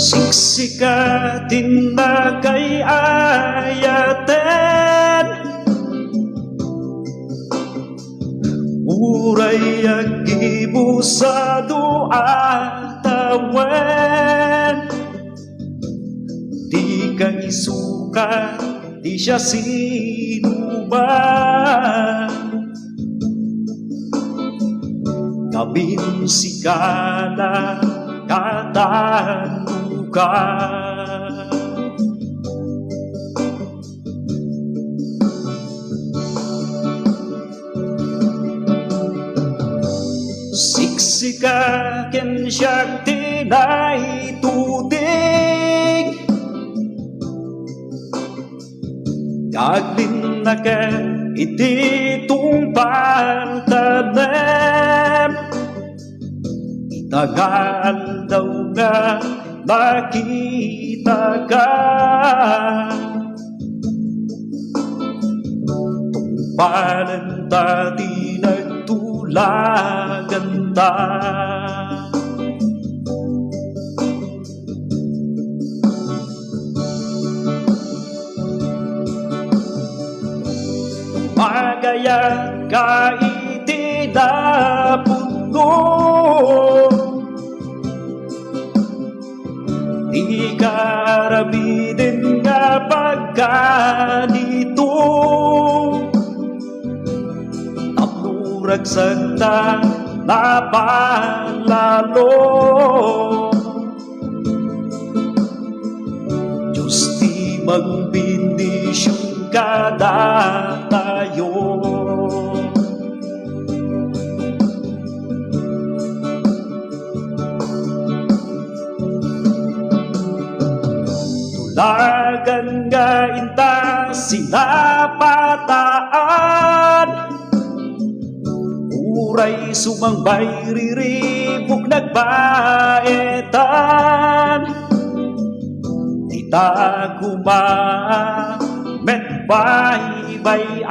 Siksikatin na kay ayaten, uray agibo sa duatawen. Di ka isuka, di siya sinuman, kabinsikana katanuka. Siksikakin siyang tinaitutig, kaglinakan iti tungpantanem. Itagaan daw nga nakita ka, tungpanan tati nagtulagan ta. Magayat ka iti dapuno, di karabidin nga pagkanito. Tapnurag santa napalalo, Diyos di magbindisyon kada tayo. Tulagan nga inta sinapataan, uray sumangbay riribok nagbaetan. Dita kumamet baybayan,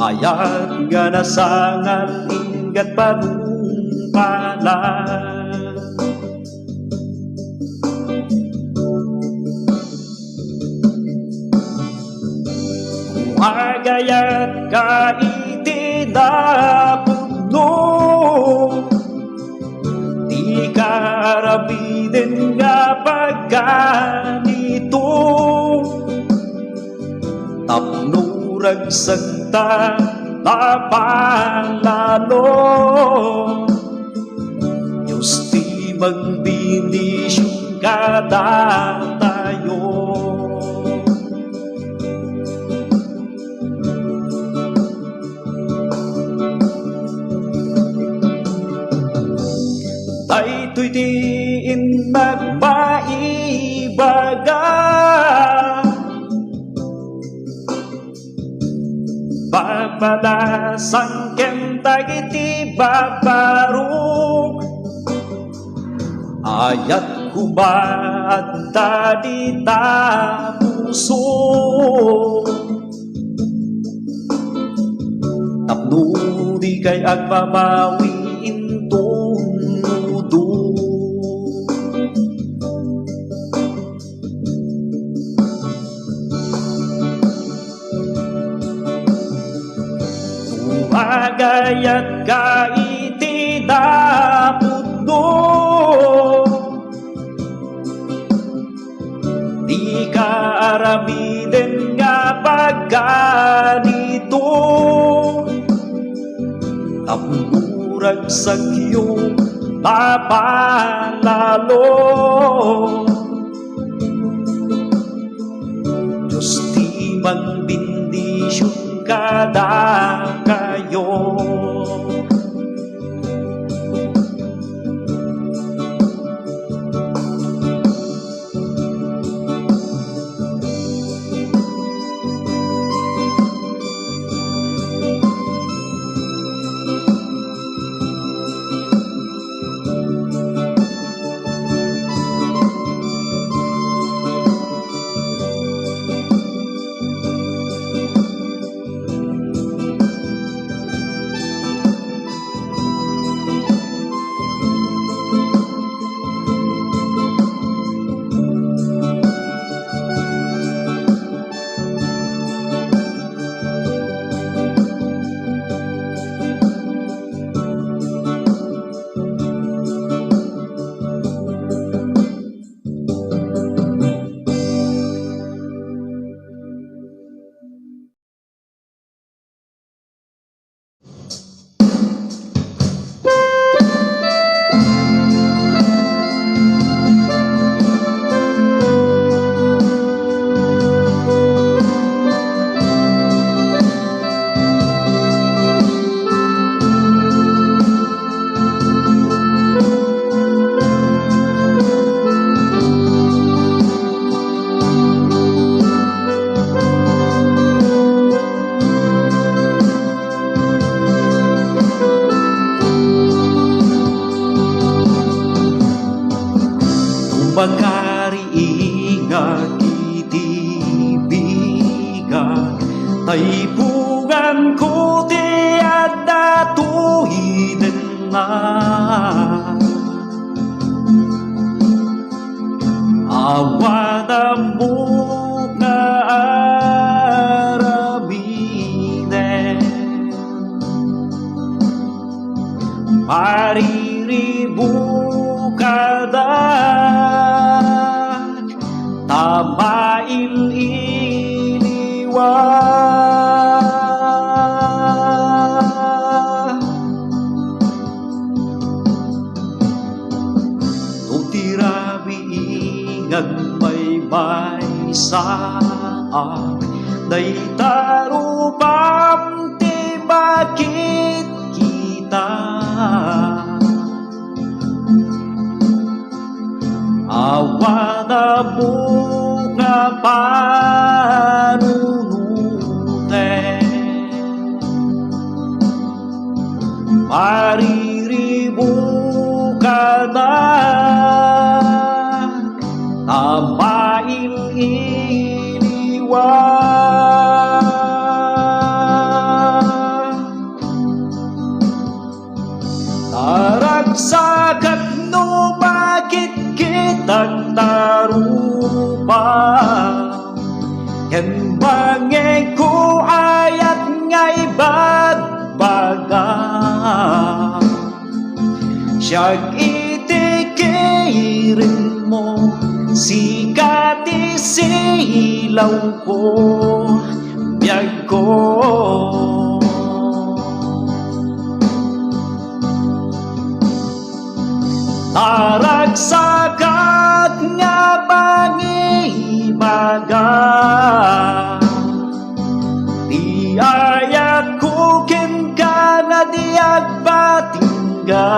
ayat nga nasangal ingat panumpalan. Magayat ka iti dapuno, di karabidin nga pagkanito. Tapnurag santa napalalo, Diyos di magbindisyon kada tayo. Daytoy diin magmaibaga, babalasan ken dagiti babarok, ayat kumaadta di tapuso. Tapno di kay agbabawi tumudo. Magayat ka iti dapuno, di ka arabiden nga pagkanito. Dagdag iyong mapalalo. Diyos di magbindisyon kada kayo. Magkari nga kitibigan, taypungan ko ti at datuhiden na. Awa na mo nga araminen, mariribu kada tamail iniwa. Tutirabi ingag may saak, day tarupam ti bakit kita. Awa na mo nga panunute, mariribu ka na tamail iniwa. Taragsakat no bakit kitang tarupa, ken bangay ko ayat ngay bagbaga. Siyag itikirin mo sikat isilaw ko, biyag ko. Taragsakat nga bangibaga, di ayat ko ken ka na diag batingga.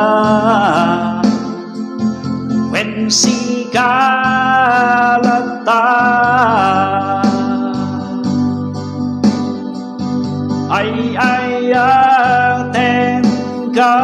Wen si kalata ay ayaten ka.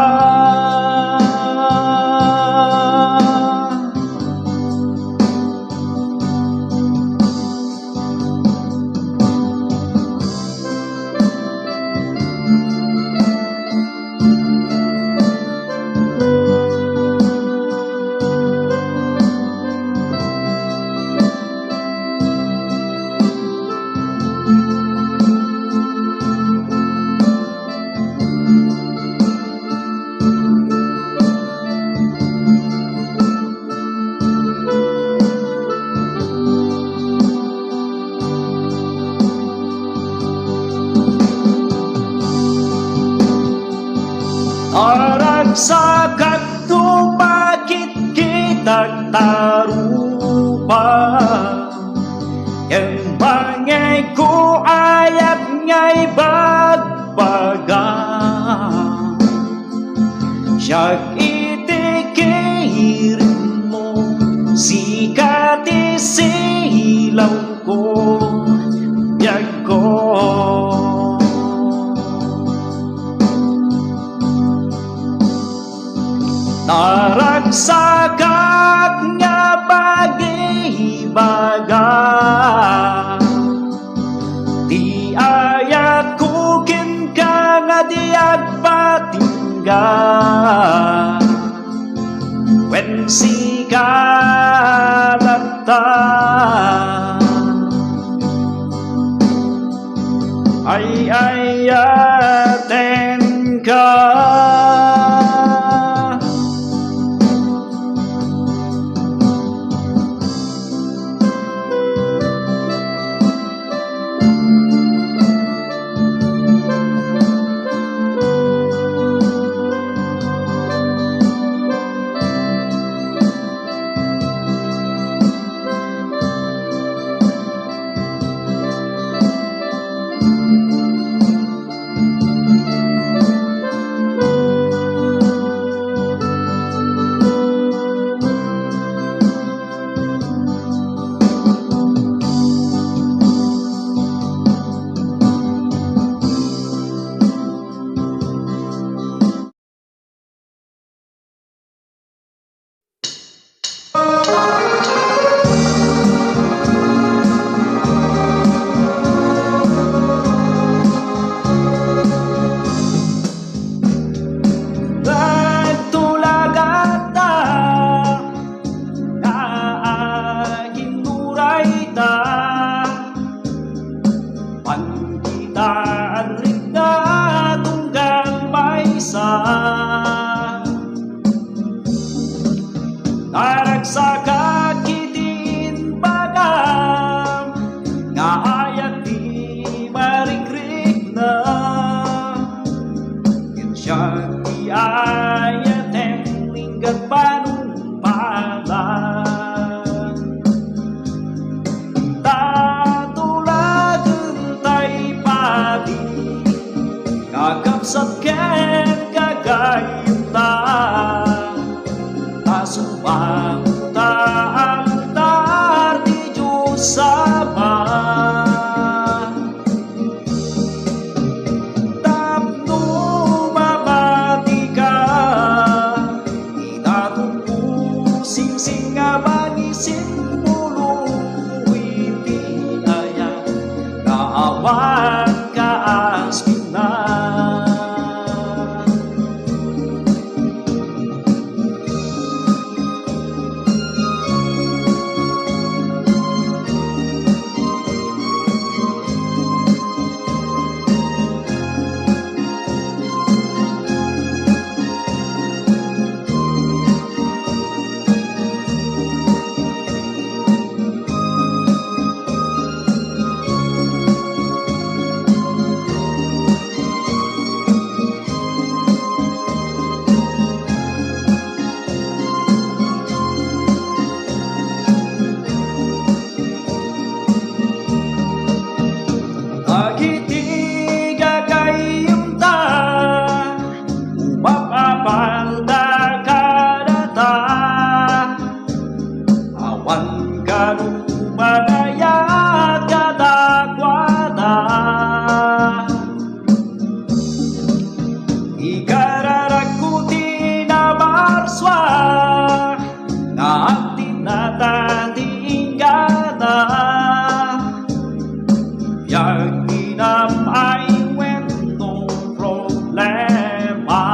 tarupa yang bangay ko ayat ngay bagbaga siyak itikirin mo sikat isilaw ko biyag ko naragsakak nga bagibaga di ayat kukin ka nga di agpatingga when sikalata ay ayaten ka Pangitaan rin na tunggang maysa naragsakak itin bagam nga ayat di marikrik na yan siya di ayat ang linggat panumpalan kakapsat ken kagayong ta tasubang ta altar di Diyos sama tapno mabati ka itatong sing nga bangisin mulo iti ayan kaawan kaaspin na yang inam ay wento problema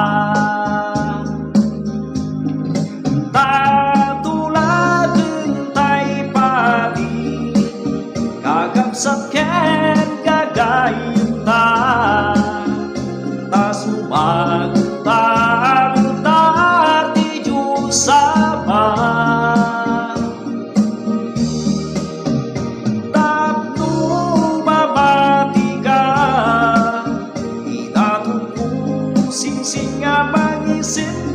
tatulagan tay padi kagapsat ken gagayun ta tasumag ta di Diyos sama sing nga pangisin